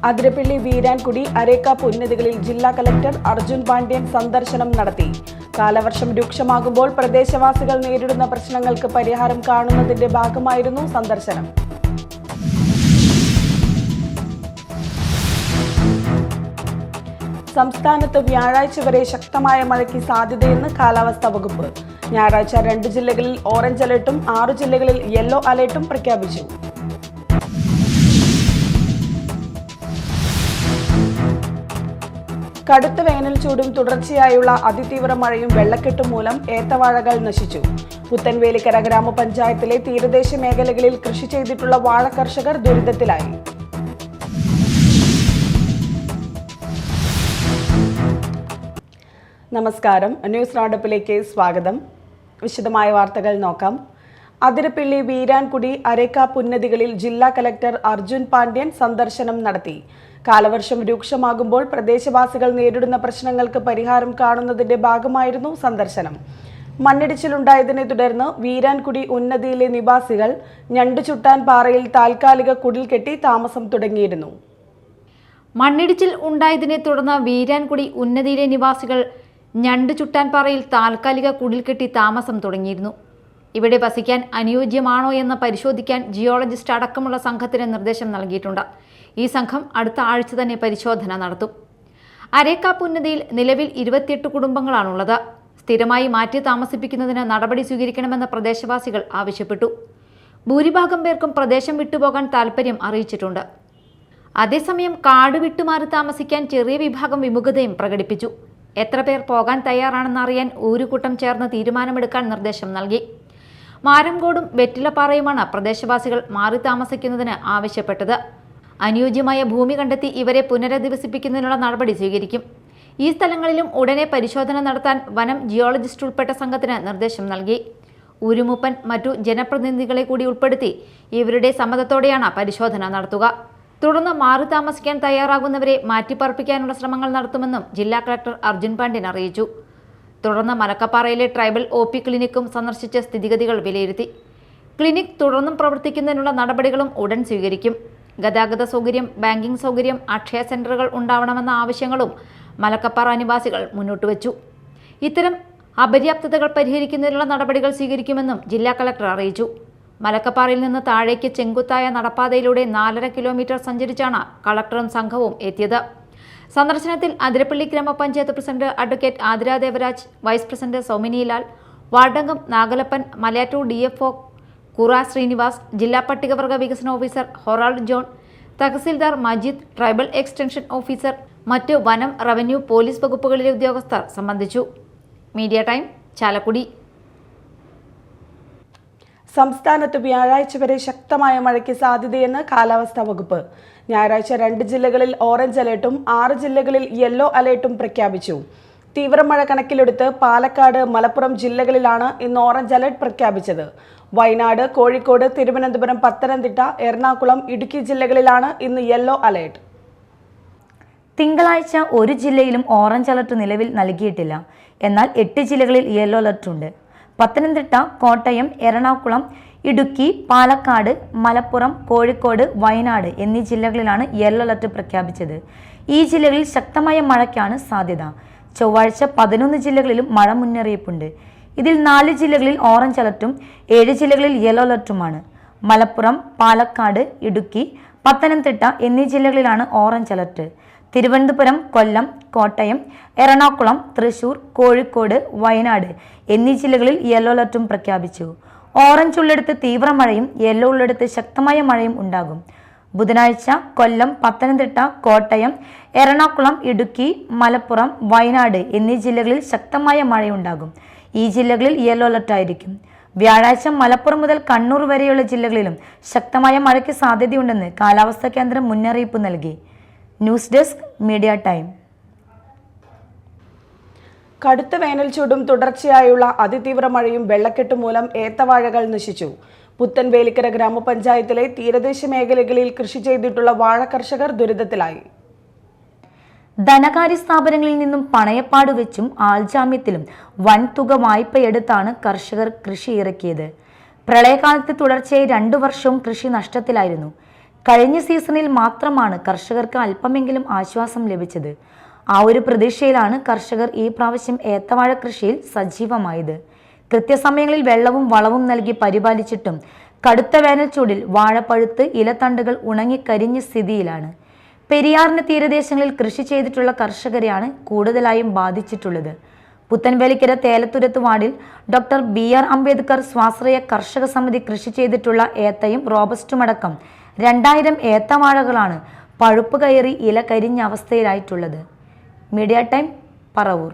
അതിരപ്പള്ളി വീരാൻകുടി അരേക്കാപ്പ് ഉന്നതികളിൽ ജില്ലാ കളക്ടർ അർജുൻ പാണ്ഡ്യൻ സന്ദർശനം നടത്തി. കാലവർഷം രൂക്ഷമാകുമ്പോൾ പ്രദേശവാസികൾ നേരിടുന്ന പ്രശ്നങ്ങൾക്ക് പരിഹാരം കാണുന്നതിന്റെ ഭാഗമായിരുന്നു സന്ദർശനം. സംസ്ഥാനത്ത് വ്യാഴാഴ്ച വരെ ശക്തമായ മഴയ്ക്ക് സാധ്യതയെന്ന് കാലാവസ്ഥാ വകുപ്പ്. ഞായറാഴ്ച 2 ജില്ലകളിൽ ഓറഞ്ച് അലർട്ടും 6 ജില്ലകളിൽ യെല്ലോ അലർട്ടും പ്രഖ്യാപിച്ചു. കടുത്ത വേനൽ ചൂടും തുടർച്ചയായുള്ള അതിതീവ്ര മഴയും വെള്ളക്കെട്ടും മൂലം ഏത്തവാഴകൾ നശിച്ചു. പുത്തൻവേലിക്കര ഗ്രാമപഞ്ചായത്തിലെ തീരദേശ മേഖലകളിൽ കൃഷി ചെയ്തിട്ടുള്ള വാഴ കർഷകർ ദുരിതത്തിലായി. നമസ്കാരം, ന്യൂസ് റൗണ്ടപ്പിലേക്ക് സ്വാഗതം. വിശദമായ വാർത്തകൾ നോക്കാം. അതിരപ്പള്ളി വീരാൻകുടി അരേക്കാപ്പ് ഉന്നതികളിൽ ജില്ലാ കളക്ടർ അർജുൻ പാണ്ഡ്യൻ സന്ദർശനം നടത്തി. കാലവർഷം രൂക്ഷമാകുമ്പോൾ പ്രദേശവാസികൾ നേരിടുന്ന പ്രശ്നങ്ങൾക്ക് പരിഹാരം കാണുന്നതിന്റെ ഭാഗമായിരുന്നു സന്ദർശനം. മണ്ണിടിച്ചിലുണ്ടായതിനെ തുടർന്ന് വീരാൻകുടി ഉന്നതിയിലെ നിവാസികൾ ഞണ്ടുചുട്ടാൻ പാറയിൽ താൽക്കാലിക കുടിൽ കെട്ടി താമസം തുടങ്ങിയിരുന്നു. മണ്ണിടിച്ചിൽ ഉണ്ടായതിനെ തുടർന്ന് വീരാൻകുടി ഉന്നതിയിലെ നിവാസികൾ ഞണ്ടുചുട്ടാൻ പാറയിൽ താൽക്കാലിക കുടിൽ കെട്ടി താമസം തുടങ്ങിയിരുന്നു. ഇവിടെ വസിക്കാൻ അനുയോജ്യമാണോ എന്ന് പരിശോധിക്കാൻ ജിയോളജിസ്റ്റ് അടക്കമുള്ള സംഘത്തിന് നിർദ്ദേശം നൽകിയിട്ടുണ്ട്. ഈ സംഘം അടുത്ത ആഴ്ച തന്നെ പരിശോധന നടത്തും. അരേക്കാപ്പ് ഉന്നതിയിൽ നിലവിൽ 28 കുടുംബങ്ങളാണുള്ളത്. സ്ഥിരമായി മാറ്റി താമസിപ്പിക്കുന്നതിന് നടപടി സ്വീകരിക്കണമെന്ന് പ്രദേശവാസികൾ ആവശ്യപ്പെട്ടു. ഭൂരിഭാഗം പേർക്കും പ്രദേശം വിട്ടുപോകാൻ താൽപ്പര്യം അറിയിച്ചിട്ടുണ്ട്. അതേസമയം കാട് വിട്ടുമാറി താമസിക്കാൻ ചെറിയ വിഭാഗം വിമുഖതയും പ്രകടിപ്പിച്ചു. എത്ര പേർ പോകാൻ തയ്യാറാണെന്നറിയാൻ ഒരു കൂട്ടം ചേർന്ന് തീരുമാനമെടുക്കാൻ നിർദ്ദേശം നൽകി. മാരംകോടും വെറ്റിലപ്പാറയുമാണ് പ്രദേശവാസികൾ മാറി താമസിക്കുന്നതിന് ആവശ്യപ്പെട്ടത്. അനുയോജ്യമായ ഭൂമി കണ്ടെത്തി ഇവരെ പുനരധിവസിപ്പിക്കുന്നതിനുള്ള നടപടി സ്വീകരിക്കും. ഈ സ്ഥലങ്ങളിലും ഉടനെ പരിശോധന നടത്താൻ വനം ജിയോളജിസ്റ്റ് ഉൾപ്പെട്ട സംഘത്തിന് നിർദ്ദേശം നൽകി. ഊരുമൂപ്പൻ മറ്റു ജനപ്രതിനിധികളെ കൂടി ഉൾപ്പെടുത്തി ഇവരുടെ സമ്മതത്തോടെയാണ് പരിശോധന നടത്തുക. തുടർന്ന് മാറി താമസിക്കാൻ തയ്യാറാകുന്നവരെ മാറ്റിപ്പാർപ്പിക്കാനുള്ള ശ്രമങ്ങൾ നടത്തുമെന്നും ജില്ലാ കളക്ടർ അർജുൻ പാണ്ഡ്യൻ അറിയിച്ചു. തുടർന്ന് മലക്കപ്പാറയിലെ ട്രൈബൽ OP ക്ലിനിക്കും സന്ദർശിച്ച് സ്ഥിതിഗതികൾ വിലയിരുത്തി. ക്ലിനിക് തുടർന്നും പ്രവർത്തിക്കുന്നതിനുള്ള നടപടികളും ഉടൻ സ്വീകരിക്കും. ഗതാഗത സൗകര്യം, ബാങ്കിംഗ് സൗകര്യം, അക്ഷയ സെന്ററുകൾ ഉണ്ടാവണമെന്ന ആവശ്യങ്ങളും മലക്കപ്പാറ നിവാസികൾ മുന്നോട്ട് വച്ചു. ഇത്തരം അപര്യാപ്തതകൾ പരിഹരിക്കുന്നതിനുള്ള നടപടികൾ സ്വീകരിക്കുമെന്നും ജില്ലാ കളക്ടർ അറിയിച്ചു. മലക്കപ്പാറയിൽ നിന്ന് താഴേക്ക് ചെങ്കുത്തായ നടപ്പാതയിലൂടെ 4.5 കിലോമീറ്റർ സഞ്ചരിച്ചാണ് കളക്ടറും സംഘവും എത്തിയത്. സന്ദർശനത്തിൽ അതിരപ്പള്ളി ഗ്രാമപഞ്ചായത്ത് president advocate Athira Devaraj, vice president Sauminilal, വാർഡംഗം നാഗലപ്പൻ, മലയാറ്റൂർ DFO കുറ ശ്രീനിവാസ്, ജില്ലാ പട്ടികവർഗ വികസന ഓഫീസർ ഹൊറാൾഡ് ജോൺ, തഹസിൽദാർ മജീദ്, ട്രൈബൽ എക്സ്റ്റൻഷൻ ഓഫീസർ, മറ്റ് വനം, റവന്യൂ, പോലീസ് വകുപ്പുകളിലെ ഉദ്യോഗസ്ഥർ സംബന്ധിച്ചു. Media time, Chalakudy. സംസ്ഥാനത്ത് വ്യാഴാഴ്ച വരെ ശക്തമായ മഴയ്ക്ക് സാധ്യതയെന്ന് കാലാവസ്ഥാ വകുപ്പ്. ഞായറാഴ്ച 2 ജില്ലകളിൽ ഓറഞ്ച് അലർട്ടും 6 ജില്ലകളിൽ യെല്ലോ അലർട്ടും പ്രഖ്യാപിച്ചു. തീവ്രമഴ കണക്കിലെടുത്ത് പാലക്കാട്, മലപ്പുറം ജില്ലകളിലാണ് ഇന്ന് ഓറഞ്ച് അലർട്ട് പ്രഖ്യാപിച്ചത്. വയനാട്, കോഴിക്കോട്, തിരുവനന്തപുരം, പത്തനംതിട്ട, എറണാകുളം, ഇടുക്കി ജില്ലകളിലാണ് ഇന്ന് യെല്ലോ അലർട്ട്. തിങ്കളാഴ്ച ഒരു ജില്ലയിലും ഓറഞ്ച് അലർട്ട് നിലവിൽ നൽകിയിട്ടില്ല. എന്നാൽ 8 ജില്ലകളിൽ യെല്ലോ അലർട്ട് ഉണ്ട്. പത്തനംതിട്ട, കോട്ടയം, എറണാകുളം, ഇടുക്കി, പാലക്കാട്, മലപ്പുറം, കോഴിക്കോട്, വയനാട് എന്നീ ജില്ലകളിലാണ് യെല്ലോ അലർട്ട് പ്രഖ്യാപിച്ചത്. ഈ ജില്ലകളിൽ ശക്തമായ മഴയ്ക്കാണ് സാധ്യത. ചൊവ്വാഴ്ച 11 ജില്ലകളിലും മഴ മുന്നറിയിപ്പുണ്ട്. ഇതിൽ 4 ജില്ലകളിൽ ഓറഞ്ച് അലർട്ടും 7 ജില്ലകളിൽ യെല്ലോ അലർട്ടുമാണ്. മലപ്പുറം, പാലക്കാട്, ഇടുക്കി, പത്തനംതിട്ട എന്നീ ജില്ലകളിലാണ് ഓറഞ്ച് അലർട്ട്. തിരുവനന്തപുരം, കൊല്ലം, കോട്ടയം, എറണാകുളം, തൃശൂർ, കോഴിക്കോട്, വയനാട് എന്നീ ജില്ലകളിൽ യെല്ലോ അലർട്ടും പ്രഖ്യാപിച്ചു. ഓറഞ്ച് ഉള്ളിടത്ത് തീവ്രമഴയും യെല്ലോ ഉള്ളിടത്ത് ശക്തമായ മഴയും ഉണ്ടാകും. ബുധനാഴ്ച കൊല്ലം, പത്തനംതിട്ട, കോട്ടയം, എറണാകുളം, ഇടുക്കി, മലപ്പുറം, വയനാട് എന്നീ ജില്ലകളിൽ ശക്തമായ മഴയുണ്ടാകും. ഈ ജില്ലകളിൽ യെല്ലോ അലർട്ടായിരിക്കും. വ്യാഴാഴ്ച മലപ്പുറം മുതൽ കണ്ണൂർ വരെയുള്ള ജില്ലകളിലും ശക്തമായ മഴയ്ക്ക് സാധ്യതയുണ്ടെന്ന് കാലാവസ്ഥാ കേന്ദ്രം മുന്നറിയിപ്പ് നൽകി. News desk, media time. കടുത്ത വേനൽ ചൂടും തുടർച്ചയായുള്ള അതിതീവ്ര മഴയും വെള്ളക്കെട്ടും മൂലം ഏത്തവാഴകൾ നശിച്ചു. പുത്തൻവേലിക്കര ഗ്രാമപഞ്ചായത്തിലെ തീരദേശ മേഖലകളിൽ കൃഷി ചെയ്തിട്ടുള്ള വാഴ കർഷകർ ദുരിതത്തിലായി. ധനകാര്യ സ്ഥാപനങ്ങളിൽ നിന്നും പണയപ്പാട് വെച്ചും ആൾജാമ്യത്തിലും വൻതുക വായ്പയെടുത്താണ് കർഷകർ കൃഷി ഇറക്കിയത്. പ്രളയകാലത്ത് തുടർച്ചയായി 2 വർഷവും കൃഷി നഷ്ടത്തിലായിരുന്നു. കഴിഞ്ഞ സീസണിൽ മാത്രമാണ് കർഷകർക്ക് അല്പമെങ്കിലും ആശ്വാസം ലഭിച്ചത്. ആ ഒരു പ്രതീക്ഷയിലാണ് കർഷകർ ഈ പ്രാവശ്യം ഏത്തവാഴ കൃഷിയിൽ സജീവമായത്. കൃത്യസമയങ്ങളിൽ വെള്ളവും വളവും നൽകി പരിപാലിച്ചിട്ടും കടുത്ത വേനൽച്ചൂടിൽ വാഴ പഴുത്ത് ഇലത്തണ്ടുകൾ ഉണങ്ങിക്കരിഞ്ഞ സ്ഥിതിയിലാണ്. പെരിയാറിന് തീരദേശങ്ങളിൽ കൃഷി ചെയ്തിട്ടുള്ള കർഷകരെയാണ് കൂടുതലായും ബാധിച്ചിട്ടുള്ളത്. പുത്തൻവേലിക്കര തേലത്തുരത്ത് വാർഡിൽ ഡോക്ടർ BR അംബേദ്കർ സ്വാശ്രയ കർഷക സമിതി കൃഷി ചെയ്തിട്ടുള്ള ഏത്തയും റോബസ്റ്റുമടക്കം 2000 ഏത്തവാഴകളാണ് പഴുപ്പ് കയറി ഇല കരിഞ്ഞ അവസ്ഥയിലായിട്ടുള്ളത്. Media time, Paravur.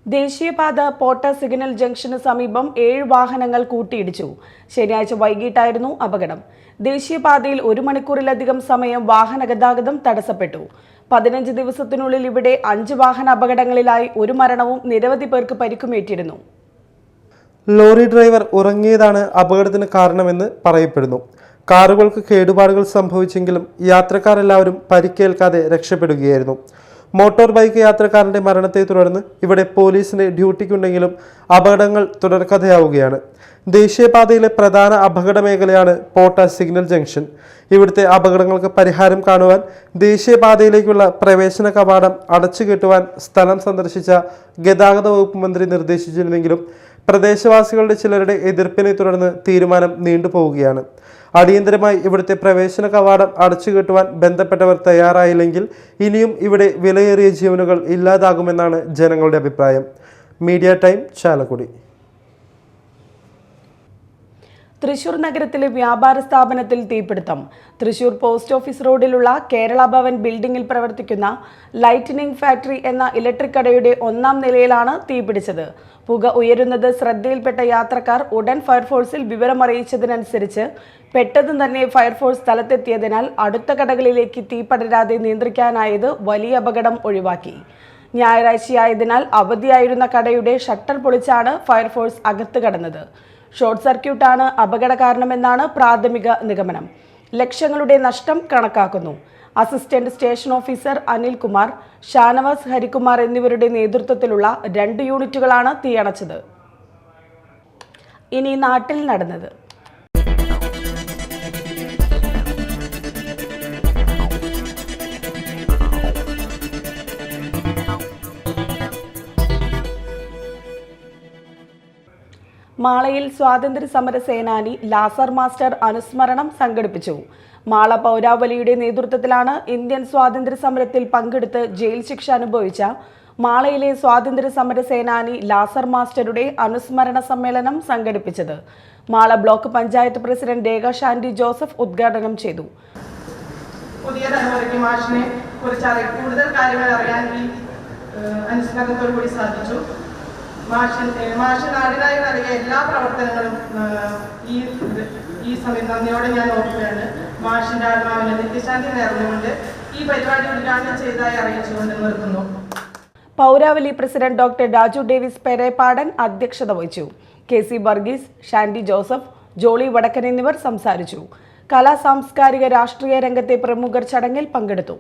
ദേശീയപാത പോട്ട സിഗ്നൽ ജംഗ്ഷന് സമീപം 7 വാഹനങ്ങൾ കൂട്ടിയിടിച്ചു. ശനിയാഴ്ച വൈകിട്ടായിരുന്നു അപകടം. ദേശീയപാതയിൽ 1 മണിക്കൂറിലധികം സമയം വാഹന ഗതാഗതം തടസ്സപ്പെട്ടു. 15 ദിവസത്തിനുള്ളിൽ ഇവിടെ 5 വാഹന അപകടങ്ങളിലായി 1 മരണവും നിരവധി പേർക്ക് പരിക്കുമേറ്റിരുന്നു. ലോറി ഡ്രൈവർ ഉറങ്ങിയതാണ് അപകടത്തിന് കാരണമെന്ന് പറയപ്പെടുന്നു. കാറുകൾക്ക് കേടുപാടുകൾ സംഭവിച്ചെങ്കിലും യാത്രക്കാരെല്ലാവരും പരിക്കേൽക്കാതെ രക്ഷപ്പെടുകയായിരുന്നു. മോട്ടോർ ബൈക്ക് യാത്രക്കാരന്റെ മരണത്തെ തുടർന്ന് ഇവിടെ പോലീസിന്റെ ഡ്യൂട്ടിക്കുണ്ടെങ്കിലും അപകടങ്ങൾ തുടർക്കഥയാവുകയാണ്. ദേശീയപാതയിലെ പ്രധാന അപകട മേഖലയാണ് പോട്ട സിഗ്നൽ ജംഗ്ഷൻ. ഇവിടുത്തെ അപകടങ്ങൾക്ക് പരിഹാരം കാണുവാൻ ദേശീയപാതയിലേക്കുള്ള പ്രവേശന കവാടം അടച്ചുകെട്ടുവാൻ സ്ഥലം സന്ദർശിച്ച ഗതാഗത വകുപ്പ് മന്ത്രി നിർദ്ദേശിച്ചിരുന്നെങ്കിലും പ്രദേശവാസികളുടെ ചിലരുടെ എതിർപ്പിനെ തുടർന്ന് തീരുമാനം നീണ്ടുപോവുകയാണ്. അടിയന്തരമായി ഇവിടുത്തെ പ്രവേശന കവാടം അടച്ചുകെട്ടുവാൻ ബന്ധപ്പെട്ടവർ തയ്യാറായില്ലെങ്കിൽ ഇനിയും ഇവിടെ വിലയേറിയ ജീവനുകൾ ഇല്ലാതാകുമെന്നാണ് ജനങ്ങളുടെ അഭിപ്രായം. Media time, Chalakudy. തൃശൂർ നഗരത്തിലെ വ്യാപാര സ്ഥാപനത്തിൽ തീപിടുത്തം. തൃശൂർ പോസ്റ്റ് ഓഫീസ് റോഡിലുള്ള കേരള ഭവൻ ബിൽഡിംഗിൽ പ്രവർത്തിക്കുന്ന ലൈറ്റനിങ് ഫാക്ടറി എന്ന ഇലക്ട്രിക് കടയുടെ 1ാം നിലയിലാണ് തീപിടിച്ചത്. പുക ഉയരുന്നത് ശ്രദ്ധയിൽപ്പെട്ട യാത്രക്കാർ ഉടൻ ഫയർഫോഴ്സിൽ വിവരമറിയിച്ചതിനനുസരിച്ച് പെട്ടെന്ന് തന്നെ ഫയർഫോഴ്സ് സ്ഥലത്തെത്തിയതിനാൽ അടുത്ത കടകളിലേക്ക് തീ പടരാതെ നിയന്ത്രിക്കാനായത് വലിയ അപകടം ഒഴിവാക്കി. ഞായറാഴ്ചയായതിനാൽ അവധിയായിരുന്ന കടയുടെ ഷട്ടർ പൊളിച്ചാണ് ഫയർഫോഴ്സ് അകത്ത് കടന്നത്. ഷോർട്ട് സർക്യൂട്ടാണ് അപകട കാരണമെന്നാണ് പ്രാഥമിക നിഗമനം. ലക്ഷങ്ങളുടെ നഷ്ടം കണക്കാക്കുന്നു. Assistant station officer Anilkumar, Shanavas Harikumar എന്നിവരുടെ നേതൃത്വത്തിലുള്ള 2 യൂണിറ്റുകളാണ് തീയണച്ചത്. ഇനി നാട്ടിൽ നടന്നത്. മാളയിൽ സ്വാതന്ത്ര്യ സമര സേനാനി ലാസർ മാസ്റ്റർ അനുസ്മരണം സംഘടിപ്പിച്ചു. മാള പൗരാവലിയുടെ നേതൃത്വത്തിലാണ് ഇന്ത്യൻ സ്വാതന്ത്ര്യ സമരത്തിൽ പങ്കെടുത്ത് ജയിൽ ശിക്ഷ അനുഭവിച്ച മാളയിലെ സ്വാതന്ത്ര്യ സമര സേനാനി ലാസർ മാസ്റ്ററുടെ അനുസ്മരണ സമ്മേളനം സംഘടിപ്പിച്ചത്. മാള ബ്ലോക്ക് പഞ്ചായത്ത് പ്രസിഡന്റ് രേഖ ഷാൻഡി ജോസഫ് ഉദ്ഘാടനം ചെയ്തു. പുതിയ തലമുറയ്ക്ക് മാഷിനെ കുറിച്ച് കൂടുതൽ കാര്യങ്ങൾ അറിയാൻ ഈ അനുസ്മരണത്തോടു കൂടി സാധിച്ചു. മാഷ് നാടിനായി നൽകിയ എല്ലാ പ്രവർത്തനങ്ങളും ഈ സമയം നന്ദിയോടെ ഞാൻ ഓർക്കുകയാണ്. മാഷിന്റെ ആത്മാവിന് നിത്യശാന്തി നേർന്നുകൊണ്ട് ഈ പരിപാടി ഉദ്ഘാടനം ചെയ്തതായി അറിയിച്ചുകൊണ്ട് നിർത്തുന്നു. പൗരാവലി president doctor Raju Davis Perepadan അധ്യക്ഷത വഹിച്ചു. KC Varghese, Shandy Joseph, Jolly Vadakkan എന്നിവർ സംസാരിച്ചു. കലാ സാംസ്കാരിക രാഷ്ട്രീയ രംഗത്തെ പ്രമുഖർ ചടങ്ങിൽ പങ്കെടുത്തു.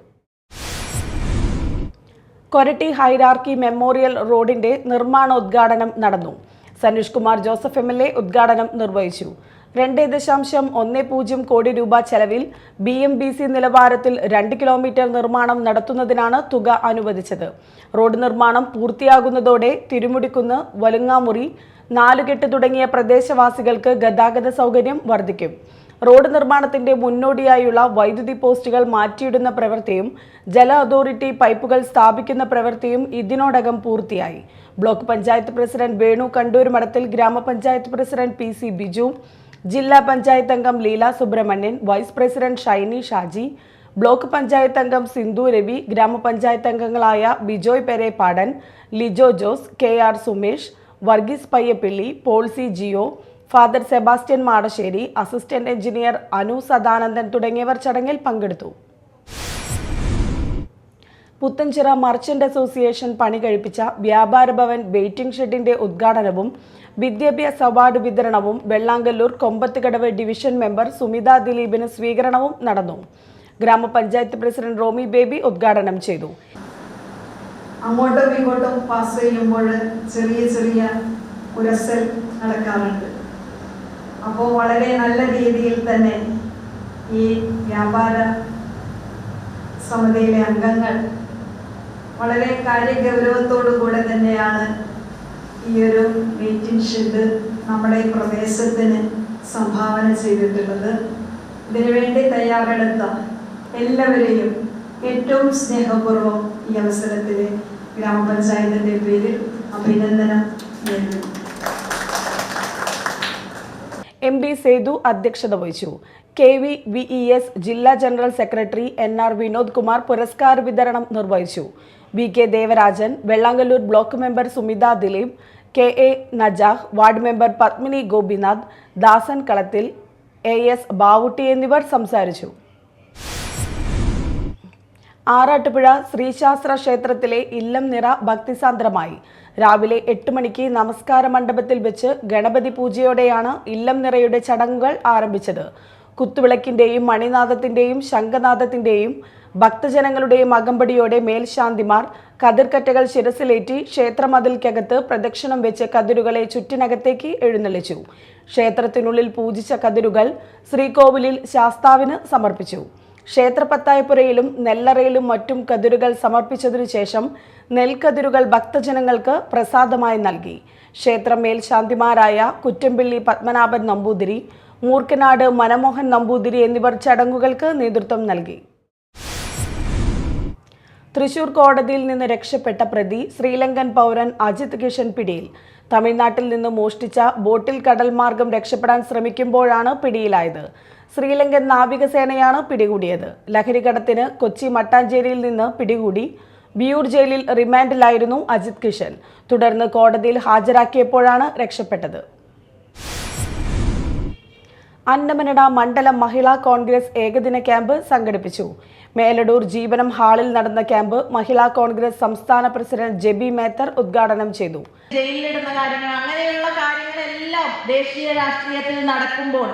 കൊരട്ടി ഹൈറാർക്കി മെമ്മോറിയൽ റോഡിന്റെ നിർമ്മാണോദ്ഘാടനം നടന്നു. സനീഷ് കുമാർ ജോസഫ് MLA ഉദ്ഘാടനം നിർവഹിച്ചു. 2.10 കോടി രൂപ ചെലവിൽ BMBC നിലവാരത്തിൽ 2 കിലോമീറ്റർ നിർമ്മാണം നടത്തുന്നതിനാണ് തുക അനുവദിച്ചത്. റോഡ് നിർമ്മാണം പൂർത്തിയാകുന്നതോടെ തിരുമുടിക്കുന്ന്, വലുങ്ങാമുറി, നാലുകെട്ട് തുടങ്ങിയ പ്രദേശവാസികൾക്ക് ഗതാഗത സൗകര്യം വർദ്ധിക്കും. റോഡ് നിർമ്മാണത്തിന്റെ മുന്നോടിയായുള്ള വൈദ്യുതി പോസ്റ്റുകൾ മാറ്റിയിടുന്ന പ്രവൃത്തിയും ജല അതോറിറ്റി പൈപ്പുകൾ സ്ഥാപിക്കുന്ന പ്രവൃത്തിയും ഇതിനോടകം പൂർത്തിയായി. Block panchayat president Venu Kandoorumadathil, grama panchayat president PC Biju, ജില്ലാ പഞ്ചായത്ത് അംഗം Leela Subrahmanyan, vice president Shiny Shaji, block panchayat അംഗം സിന്ധു രവി, ഗ്രാമപഞ്ചായത്ത് അംഗങ്ങളായ Bijoy Perepadan, Lijo Jose, KR Sumesh, Varghese Payyappilly, Paulsy Jio, father Sebastian Madassery, assistant engineer Anu Sadanandan തുടങ്ങിയവർ ചടങ്ങിൽ പങ്കെടുത്തു. പുത്തൻചിറ മർച്ചന്റ് അസോസിയേഷൻ പണി കഴിപ്പിച്ച വ്യാപാര ഭവൻ വെയിറ്റിംഗ് ഷെഡിന്റെ ഉദ്ഘാടനവും വിദ്യാഭ്യാസ അവാർഡ് വിതരണവും വെള്ളാങ്കല്ലൂർ കൊമ്പത്തുകടവ് ഡിവിഷൻ മെമ്പർ സുമിത ദിലീപിന് സ്വീകരണവും നടന്നു. ഗ്രാമപഞ്ചായത്ത് പ്രസിഡന്റ് റോമി ബേബി ഉദ്ഘാടനം ചെയ്തു. അങ്ങോട്ടും ഇങ്ങോട്ടും പാസ് ചെയ്യുമ്പോൾ ചെറിയ ഉരസൽ നടക്കാറുണ്ട്. അപ്പോൾ വളരെ നല്ല രീതിയിൽ തന്നെ ഈ വ്യാപാര സമിതിയിലെ അംഗങ്ങൾ വളരെ കാര്യഗൗരവത്തോടു കൂടെ തന്നെയാണ് ഈ ഒരു മീറ്റിംഗ് ഷെഡ് നമ്മുടെ ഈ പ്രദേശത്തിന് സംഭാവന ചെയ്തിട്ടുള്ളത്. ഇതിനുവേണ്ടി തയ്യാറെടുത്ത എല്ലാവരെയും ഏറ്റവും സ്നേഹപൂർവ്വം ഈ അവസരത്തിൽ ഗ്രാമപഞ്ചായത്തിൻ്റെ പേരിൽ അഭിനന്ദനം നേരുന്നു. എം ഡി സേതു അധ്യക്ഷത വഹിച്ചു. KVVES ജില്ലാ general secretary NR Vinod Kumar പുരസ്കാര വിതരണം നിർവഹിച്ചു. VK Devarajan, Vellangallur block member Sumitha Dileep, KA Najah, ward member Padmini Gopinath, Dasan Kalathil, AS Bavutty എന്നിവർ സംസാരിച്ചു. ആറാട്ടുപുഴ ശ്രീശാസ്ത്ര ക്ഷേത്രത്തിലെ ഇല്ലം നിറ ഭക്തിസാന്ദ്രമായി. രാവിലെ 8 മണിക്ക് നമസ്കാര മണ്ഡപത്തിൽ വെച്ച് ഗണപതി പൂജയോടെയാണ് ഇല്ലം നിറയുടെ ചടങ്ങുകൾ ആരംഭിച്ചത്. കുത്തുവിളക്കിന്റെയും മണിനാദത്തിന്റെയും ശംഖനാദത്തിന്റെയും ഭക്തജനങ്ങളുടെയും അകമ്പടിയോടെ മേൽശാന്തിമാർ കതിർക്കറ്റകൾ ശിരസിലേറ്റി ക്ഷേത്രമതിൽക്കകത്ത് പ്രദക്ഷിണം വെച്ച് കതിരുകളെ ചുറ്റിനകത്തേക്ക് എഴുന്നള്ളിച്ചു. ക്ഷേത്രത്തിനുള്ളിൽ പൂജിച്ച കതിരുകൾ ശ്രീകോവിലിൽ ശാസ്താവിന് സമർപ്പിച്ചു. ക്ഷേത്രപ്പത്തായപ്പുരയിലും നെല്ലറയിലും മറ്റും കതിരുകൾ സമർപ്പിച്ചതിനു ശേഷം നെൽക്കതിരുകൾ ഭക്തജനങ്ങൾക്ക് പ്രസാദമായി നൽകി. ക്ഷേത്ര മേൽശാന്തിമാരായ കുറ്റമ്പിള്ളി പത്മനാഭൻ നമ്പൂതിരി, മൂർക്കനാട് മനമോഹൻ നമ്പൂതിരി എന്നിവർ ചടങ്ങുകൾക്ക് നേതൃത്വം നൽകി. തൃശൂർ കോടതിയിൽ നിന്ന് രക്ഷപ്പെട്ട പ്രതി ശ്രീലങ്കൻ പൗരൻ അജിത് കിഷൻ പിടിയിൽ. തമിഴ്നാട്ടിൽ നിന്ന് മോഷ്ടിച്ച ബോട്ടിൽ കടൽ മാർഗം രക്ഷപ്പെടാൻ ശ്രമിക്കുമ്പോഴാണ് പിടിയിലായത്. ശ്രീലങ്കൻ നാവികസേനയാണ് പിടികൂടിയത്. ലഹരിക്കടത്തിന് കൊച്ചി മട്ടാഞ്ചേരിയിൽ നിന്ന് പിടികൂടി വിയൂർ ജയിലിൽ റിമാൻഡിലായിരുന്നു അജിത് കിഷൻ. തുടർന്ന് കോടതിയിൽ ഹാജരാക്കിയപ്പോഴാണ് രക്ഷപ്പെട്ടത്. അന്നമനട മണ്ഡലം മഹിളാ കോൺഗ്രസ് ഏകദിന ക്യാമ്പ് സംഘടിപ്പിച്ചു. മേലടൂർ ജീവനം ഹാളിൽ നടന്ന ക്യാമ്പ് മഹിളാ കോൺഗ്രസ് സംസ്ഥാന പ്രസിഡന്റ് ജെബി മേത്തർ ഉദ്ഘാടനം ചെയ്തു. ജയിലിലിടുന്ന കാര്യങ്ങൾ, അങ്ങനെയുള്ള കാര്യങ്ങളെല്ലാം ദേശീയ രാഷ്ട്രീയത്തിൽ നടക്കുമ്പോൾ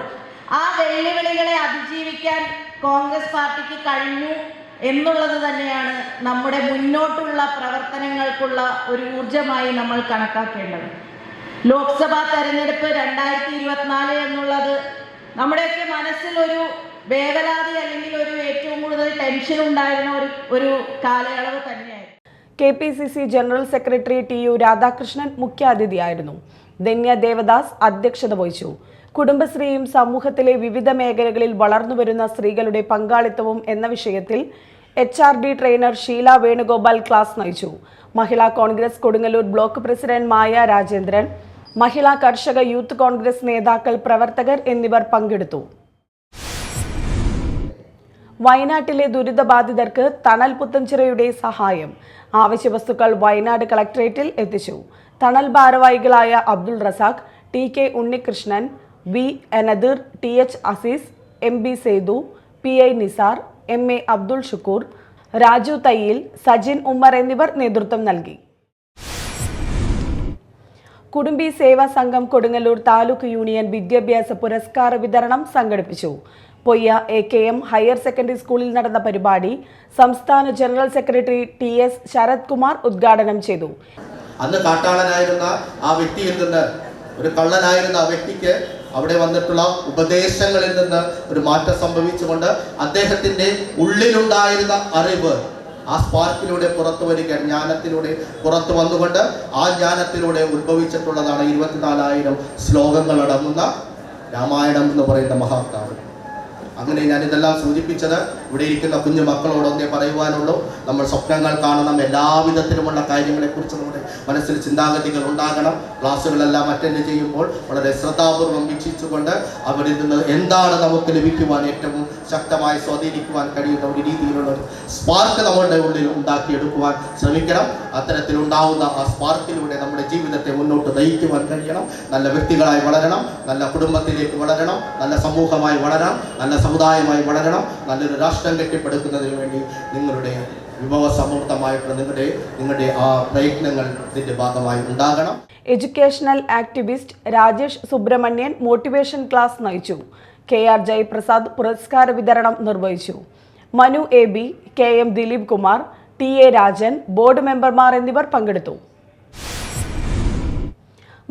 ആ വെല്ലുവിളികളെ അതിജീവിക്കാൻ കോൺഗ്രസ് പാർട്ടിക്ക് കഴിഞ്ഞു എന്നുള്ളത് തന്നെയാണ് നമ്മുടെ മുന്നോട്ടുള്ള പ്രവർത്തനങ്ങൾക്കുള്ള ഒരു ഊർജമായി നമ്മൾ കണക്കാക്കേണ്ടത്. ലോക്സഭാ തെരഞ്ഞെടുപ്പ് 2024 എന്നുള്ളത് നമ്മുടെയൊക്കെ മനസ്സിൽ ഒരു വേവലാതി അല്ലെങ്കിൽ ഒരു ഏറ്റവും കൂടുതൽ ടെൻഷൻ ഉണ്ടായിരുന്ന ഒരു കാലയളവ് തന്നെയായിരുന്നു. KPCC general secretary TU Radhakrishnan മുഖ്യാതിഥിയായിരുന്നു. ധന്യ ദേവദാസ് അധ്യക്ഷത വഹിച്ചു. കുടുംബശ്രീയും സമൂഹത്തിലെ വിവിധ മേഖലകളിൽ വളർന്നുവരുന്ന സ്ത്രീകളുടെ പങ്കാളിത്തവും എന്ന വിഷയത്തിൽ HRD trainer Sheela Venugopal class നയിച്ചു. Mahila Congress Kodungallur block president Maya Rajendran, Mahila Karshaka youth Congress നേതാക്കൾ, പ്രവർത്തകർ എന്നിവർ പങ്കെടുത്തു. വയനാട്ടിലെ ദുരിതബാധിതർക്ക് തണൽ പുത്തൻചിറയുടെ സഹായം. ആവശ്യവസ്തുക്കൾ വയനാട് കളക്ടറേറ്റിൽ എത്തിച്ചു. തണൽ ഭാരവാഹികളായ അബ്ദുൾ റസാഖ്, TK ഉണ്ണികൃഷ്ണൻ, V അനദർ, TH Azeez, MB Sethu, PI Nisar, MA Abdul Shukkur, Raju Thayyil, Sajin Ummer എന്നിവർ നേതൃത്വം നൽകി. കുടുംബി സേവാ സംഘം കൊടുങ്ങല്ലൂർ താലൂക്ക് യൂണിയൻ വിദ്യാഭ്യാസ പുരസ്കാര വിതരണം സംഘടിപ്പിച്ചു. പൊയ്യ AKM ഹയർ സെക്കൻഡറി സ്കൂളിൽ നടന്ന പരിപാടി സംസ്ഥാന general secretary TS Sarath Kumar ഉദ്ഘാടനം ചെയ്തു. അന്ന് കാട്ടാളനായിരുന്ന ആ വ്യക്തിയിൽ നിന്ന്, ഒരു കള്ളനായിരുന്ന ആ വ്യക്തിക്ക് അവിടെ വന്നിട്ടുള്ള ഉപദേശങ്ങളിൽ നിന്ന് ഒരു മാറ്റം സംഭവിച്ചുകൊണ്ട് അദ്ദേഹത്തിൻ്റെ ഉള്ളിലുണ്ടായിരുന്ന അറിവ് ആ സ്പാർക്കിലൂടെ പുറത്തു വരിക, ജ്ഞാനത്തിലൂടെ പുറത്തു വന്നുകൊണ്ട് ആ ജ്ഞാനത്തിലൂടെ ഉത്ഭവിച്ചിട്ടുള്ളതാണ് 24,000 ശ്ലോകങ്ങൾ അടങ്ങുന്ന രാമായണം എന്ന് പറയുന്ന മഹാകാവ്യം. അങ്ങനെ ഞാനിതെല്ലാം സൂചിപ്പിച്ചത് ഇവിടെ ഇരിക്കുന്ന കുഞ്ഞു മക്കളോടൊന്നേ പറയുവാനുള്ളൂ. നമ്മൾ സ്വപ്നങ്ങൾ കാണണം, എല്ലാവിധത്തിലുമുള്ള കാര്യങ്ങളെക്കുറിച്ച് നമ്മുടെ മനസ്സിൽ ചിന്താഗതികൾ ഉണ്ടാകണം. ക്ലാസ്സുകളെല്ലാം അറ്റൻഡ് ചെയ്യുമ്പോൾ വളരെ ശ്രദ്ധാപൂർവം വീക്ഷിച്ചുകൊണ്ട് അവരിൽ നിന്ന് എന്താണ് നമുക്ക് ലഭിക്കുവാൻ ഏറ്റവും ശക്തമായി സ്വാധീനിക്കുവാൻ കഴിയുന്ന ഒരു രീതിയിലുള്ള ഒരു സ്പാർക്ക് നമ്മളുടെ ഉള്ളിൽ ഉണ്ടാക്കിയെടുക്കുവാൻ ശ്രമിക്കണം. അത്തരത്തിലുണ്ടാവുന്ന ആ സ്പാർക്കിലൂടെ നമ്മുടെ ജീവിതത്തെ മുന്നോട്ട് നയിക്കുവാൻ കഴിയണം. നല്ല വ്യക്തികളായി വളരണം, നല്ല കുടുംബത്തിലേക്ക് വളരണം, നല്ല സമൂഹമായി വളരണം, നല്ല സമുദായമായി വളരണം. നല്ലൊരു രാഷ്ട്രം കെട്ടിപ്പടുക്കുന്നതിന് വേണ്ടി നിങ്ങളുടെ വിഭവസമൃദ്ധമായിട്ടുള്ള നിങ്ങളുടെ ആ പ്രയത്നങ്ങൾ ഇതിന്റെ ഭാഗമായി ഉണ്ടാകണം. Educational activist Rajesh Subrahmanyan motivation class നയിച്ചു. KR ജയപ്രസാദ് പുരസ്കാര വിതരണം നിർവഹിച്ചു. Manu AB, KM Dileep Kumar, TA Rajan, board മെമ്പർമാർ എന്നിവർ പങ്കെടുത്തു.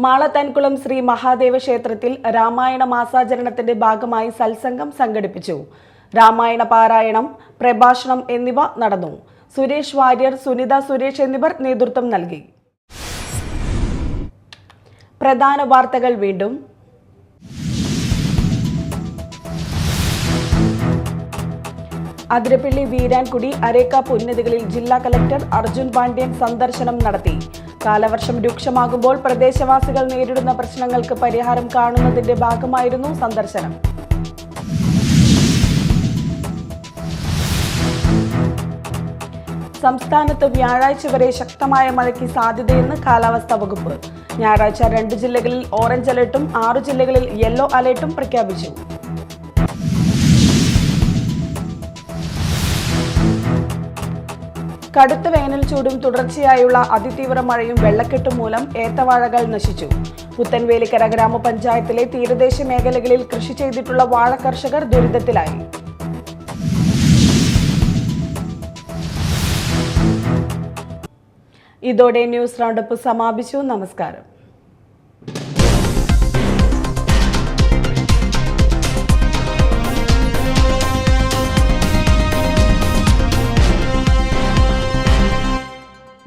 മാളത്താൻകുളം ശ്രീ മഹാദേവ ക്ഷേത്രത്തിൽ രാമായണ മാസാചരണത്തിന്റെ ഭാഗമായി സത്സംഗം സംഘടിപ്പിച്ചു. രാമായണ പാരായണം, പ്രഭാഷണം എന്നിവ നടന്നു. സുരേഷ് വാര്യർ, സുനിത സുരേഷ് എന്നിവർ നേതൃത്വം നൽകി. പ്രധാന വാർത്തകൾ വീണ്ടും. അതിരപ്പള്ളി, വീരാൻകുടി, അരേക്കാപ്പ് ഉന്നതികളിൽ ജില്ലാ കലക്ടർ അർജുൻ പാണ്ഡ്യൻ സന്ദർശനം നടത്തി. കാലവർഷം രൂക്ഷമാകുമ്പോൾ പ്രദേശവാസികൾ നേരിടുന്ന പ്രശ്നങ്ങൾക്ക് പരിഹാരം കാണുന്നതിന്റെ ഭാഗമായിരുന്നു സന്ദർശനം. സംസ്ഥാനത്ത് വ്യാഴാഴ്ച വരെ ശക്തമായ മഴയ്ക്ക് സാധ്യതയെന്ന് കാലാവസ്ഥാ വകുപ്പ്. ഞായറാഴ്ച 2 ജില്ലകളിൽ ഓറഞ്ച് അലർട്ടും 6 ജില്ലകളിൽ യെല്ലോ അലർട്ടും പ്രഖ്യാപിച്ചു. കടുത്ത വേനൽ ചൂടും തുടർച്ചയായുള്ള അതിതീവ്ര മഴയും വെള്ളക്കെട്ടും മൂലം ഏത്തവാഴകൾ നശിച്ചു. പുത്തൻവേലിക്കര ഗ്രാമപഞ്ചായത്തിലെ തീരദേശ മേഖലകളിൽ കൃഷി ചെയ്തിട്ടുള്ള വാഴ കർഷകർ ദുരിതത്തിലായി. ഇതോടെ ന്യൂസ് റൗണ്ടപ്പ് സമാപിച്ചു. നമസ്കാരം.